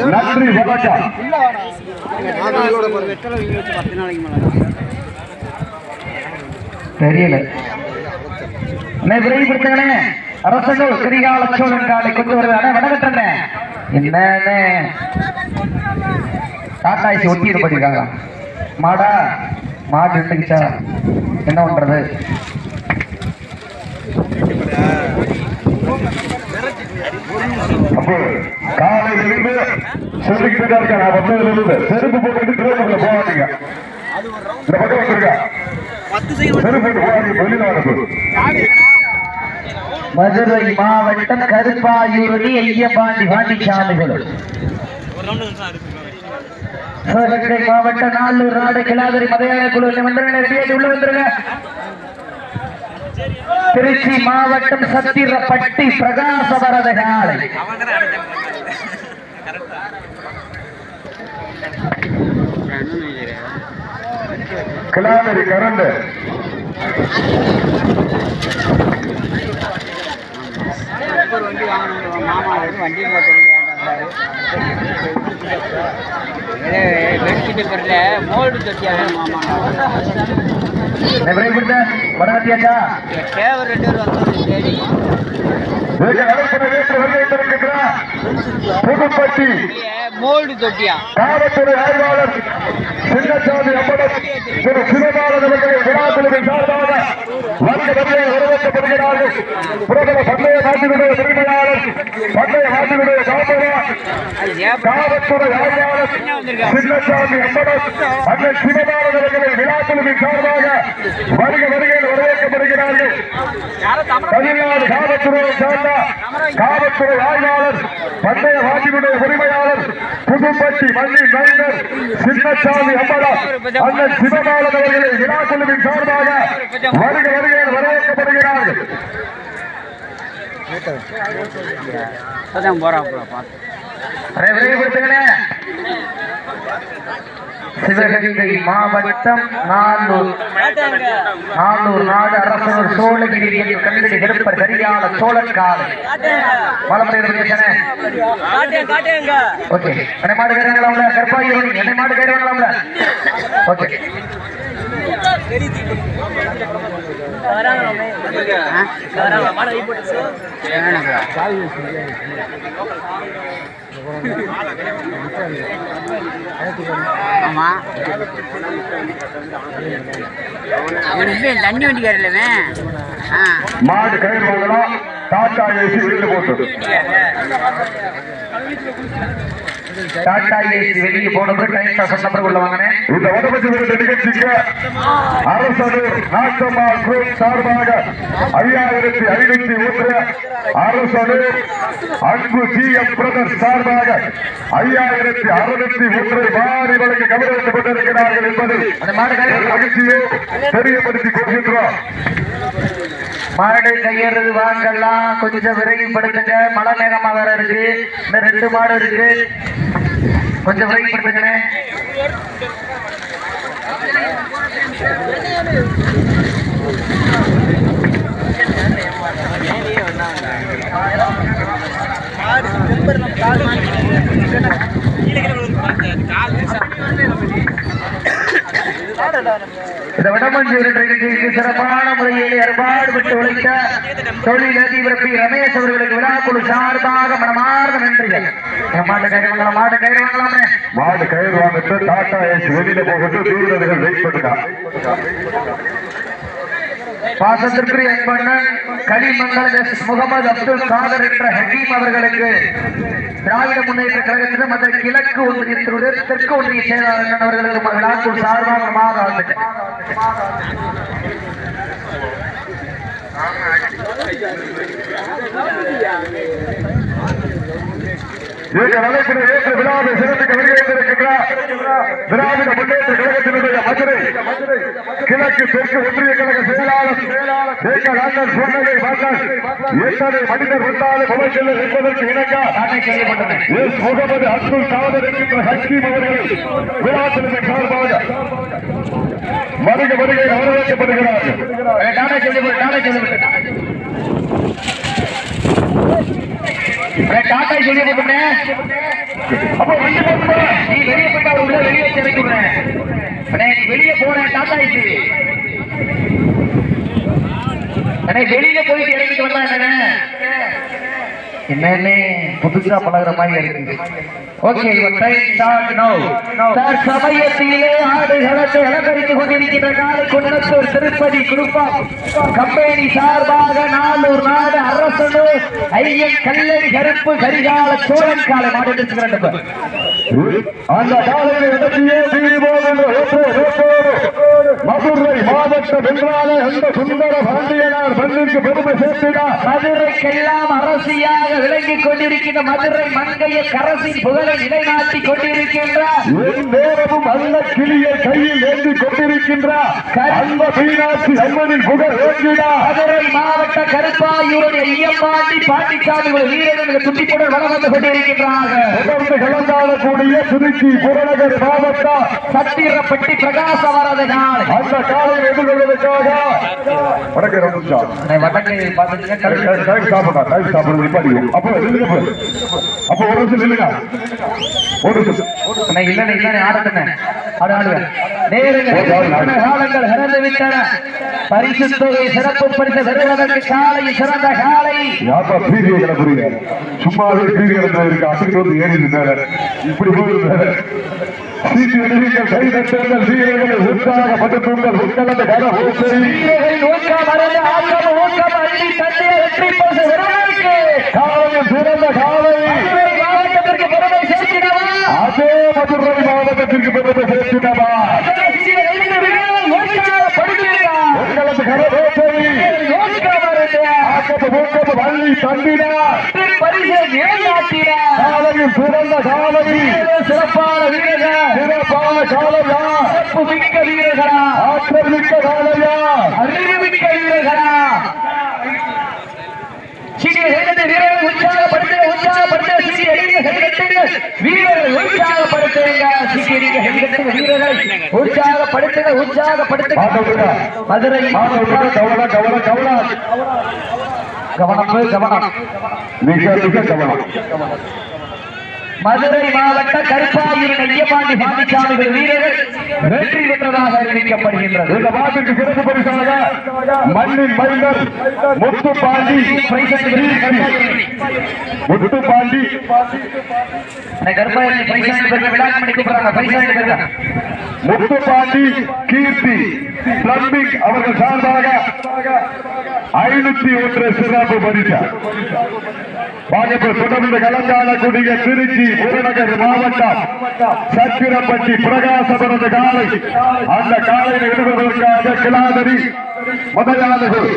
நன்றி வணக்கம். தெரியல விரைவுபடுத்துங்களே. அரசர்கள் கிரிகால சோழன் காலை கொண்டு வருவாங்க. வடகட்டண்ண என்ன டாட்டாய்ச்சி ஒட்டி இருப்பாங்க. மாடா மாடு இருந்துச்சா என்ன பண்றது? அப்போ காலையிலிருந்து சொல்லிக்கிட்டு தான் இருக்கேன். நான் வந்ததிலிருந்து செருப்பு போட்டு போவாதீங்க. இந்த பக்கம் வந்துருக்கா செருப்பு போட்டு போவாதீங்க. வெளியில வரது மதுரை மாவட்டம் கருப்பாயூரணி ஐயப்பாண்டி பாண்டிச்சாமிகள். சிவகங்கை மாவட்டம் நாளூர் நாடு கிளாதிரி மதையான குழு ரெடியாகி உள்ள வந்துருங்க. திருச்சி மாவட்டம் சத்திரப்பட்டி பிரகாசவரத காலை கிளாதிரி கரண்டு வண்டி வாங்கணும். மாமா வண்டி மோல்டு தொட்டியாக மாமா வடகட்டியாச்சா தேவர் 2 பேர் புதுப்பட்டி மோல்டு தொட்டியா காவல்துறை ஆய்வாளர் சின்னசாமி அம்பலம் திரு சிவபாலன் அவர்களை விழாக்குழுவின் சார்பாக வந்த வகையை வரவேற்கப்படுகிறார்கள். பிரபல பந்தய நாட்டினுடைய உரிமையாளர் பந்தய நாட்டினுடைய காவல்துறை ஆய்வாளர் சின்னசாமி அம்பலம் அண்ணன் சிவபாலன் அவர்களை விழாக்குழுவின் சார்பாக வருக வருகையில் வரவேற்கப்படுகிறார்கள். தமிழ்நாடு காவல்துறையை சார்ந்த காவல்துறை ஆய்வாளர் பந்தய நாட்டினுடைய உரிமையாளர் புதுப்பட்டி மல்லி நைனர் சின்னசாமி அம்பலம் அண்ணன் சிவபாலன் அவர்களை விழாக்குழுவின் சார்பாக வருக வருகையில் வரவேற்கப்படுகிறார்கள். சிவகங்கை மாவட்டம் நாளூர் நாடு அரசர் சோழகிரி கல்லடி கருப்பர் கரியால சோழன் காலை ஓகே. என்னை மாடு கைடுவாங்களாம்ல கற்பாயூரணி என்னை மாடு கைடுவாங்களாம்ல ஓகே. ஆமா தண்ணி வண்டி கேரளவே மாடு கயிறு வாங்கலாம். டாட்டா ஏசி வெளியில போட்டு டாடா ஏசி வெளியே போனது டைம் சொன்னப்பறம் உள்ள வாங்கினேன். இந்த வடபட்சி நிகழ்ச்சிக்கு அரசு நாட்டம்மாள் குரூப் சார்பாக 5501 அரசு அன்பு GM பிரதர் சார்பாக 5601 மாறி வழக்கு கௌரவிக்கப்பட்டிருக்கிறார்கள் என்பதை மகிழ்ச்சியை தெரியப்படுத்திக் கொள்கின்றோம். மாடு கையெழுது வாங்கலாம். கொஞ்சம் விரைவுபடுத்துங்க. மழை மேகமாக வேற இருக்கு. இந்த 2 மாடு இருக்கு. கொஞ்சம் விரைவுபடுத்துங்க. இந்த வடமஞ்சூர் சிறப்பான முறையில் ஏற்பாடு பெற்று உழைத்த தொழிலதிபர் பி ரமேஷ் அவர்களுக்கு விழாக்குழு சார்பாக மனமார்ந்த நன்றிகள். மாடு கயிறு வாங்கலாம். மாடு கயிறு வாங்கிட்டு டாடா ஏசி வெளியில போகிட்டு தூரர்கள் வெயிட் பண்ணுங்க. பாசத்திற்குரிய அன்பண்ணன் கலிமங்கல முகமது அப்துல் காதர் என்ற ஹக்கீம் அவர்களுக்கு திராவிட முன்னேற்ற கழகத்திலும் மதுரை கிழக்கு ஒன்றியத்தினுடைய தெற்கு ஒன்றிய செயலாளர் அவர்களுக்கு விழாக்குழு சார்பாக மாறாது நடைபெற்ற விழாவை சிறப்பிக்க வருகின்றிருக்கின்றார் திராவிட முன்னேற்ற கழகத்தினுடைய மதுரை கிழக்கு தெற்கு ஒன்றிய கழக செயலாளர் சொன்னதை எத்தனை மனிதர் வந்தாலும் முளைக்கல்ல என்பதற்கு இணங்க முகமது அப்துல் காதர் என்கின்ற ஹக்கீம் அவர்கள் விழாக்களின் சார்பாக வருகை வரவேற்கப்படுகிறார்கள். டாடா சொல்லி போட்டுமே அப்போ நீ வெளியே போயிட்டு அவர் உள்ள வெளியே திறக்குறேன் நீ வெளியே போன டாட்டாயிச்சு வெளியில போயிட்டு இறங்கிட்டு வந்தா என்னன்னு புதுசா பழகுற மாதிரி இருக்கு. ஓகே சமயத்திலே ஆடுகளத்தை அலங்கரித்துக் கொண்டிருக்கின்ற காலை குன்னத்தூர் திருப்பதி குருப்பம் கம்பெனி சார்பாக நாளூர் நாடு அரசனு ஐயன் கல்லறி கருப்பு கரிகால சோழன் காலை மாடு அந்த காலையை மதுரை மாவட்ட வென்றாலே அந்த சுந்தர பாண்டியனார் மண்ணிற்கு பெருமை சேர்த்தினார். மதுரைக்கெல்லாம் அரசியாக விளங்கிக் கொண்டிருக்கின்ற மதுரை மங்கைய கரசின் புகழை நிலைநாட்டி கொண்டிருக்கின்றார். நேரமும் அல்ல கிளியை கையில் ஏந்தி கொண்டிருக்கின்றார். அந்த மீனாட்சி அம்மனின் புகழ் ஏற்றினார். மதுரை மாவட்ட கருப்பாயூர் ஐயப்பாண்டி பாண்டிச்சாமி வீரர்கள் துட்டிப்புடன் வளம் வந்து கொண்டிருக்கின்றார்கள். தொடர்ந்து கலந்தாடக்கூடிய திருச்சி புறநகர் மாவட்டம் சத்திரப்பட்டி பிரகாச வரது நாள் அந்த காலையை எதிர்கொள்வதற்காக வடக்கை சாப்பிடுறது நிப்பாட்டிக்கும். அப்போ ஒரு நிமிஷம் இல்லைங்க பரிசு தொகை சிறப்பு பரிசு பெறுவதற்கு காலை சிறந்த காலை பீதியை புரியுது. சும்மாவே பீதி இருக்கு அதுக்கு வந்து ஏறி இப்படி போயிருந்தாரு. வீரர்கள் கைதட்டுங்கள், வீரர்களை உற்சாகப்படுத்துங்கள். உட்கலந்த கல வீரர்களின் ஊக்கம் அறந்து ஆக்கம் ஊக்கம் அள்ளி தட்டிய வெற்றி பரிசு பெறுவதற்கு காலையில் சிறந்த காலை மாவட்டத்திற்கு பெருமை சேர்க்கிறவா அதே மதுரை மாவட்டத்திற்கு பெருமை சேர்க்கிறவா வள்ளி தந்தினார் காலையில் சிறந்த காலை சிறப்பான வீரர்கள் சிறப்பான காலையா சிறப்பு மிக்க வீரர்களா ஆற்றல் மிக்க காலையா அறிவு மிக்க வீரர்களா வீரர்கள் உற்சாகப்படுத்துங்க வீரர்கள் உற்சாகப்படுத்துங்க மதுரை கவனம் மிக மிக கவனம். மதுரை மாவட்ட கருப்பாயூர் ஐயப்பாண்டி பாண்டிச்சாமிகள் வீரர்கள் வெற்றி பெற்றதாக அறிவிக்கப்படுகின்றது. இந்த மாட்டிற்கு சிறப்பு பரிசாக மண்ணின் மைந்தர் முத்துப்பாண்டி முத்துப்பாண்டி கீர்த்தி பிளம்பிங் அவர்கள் சார்பாக 501 சிறப்பு பரிசா தொடர்ந்து கலந்தாடக்கூடிய திருச்சி புறநகர் மாவட்டம் சத்திரப்பட்டி பிரகாசபுரது காலை அந்த காலையில் எதிர்கொள்வதற்காக கிளாதரி முதலாளர்கள்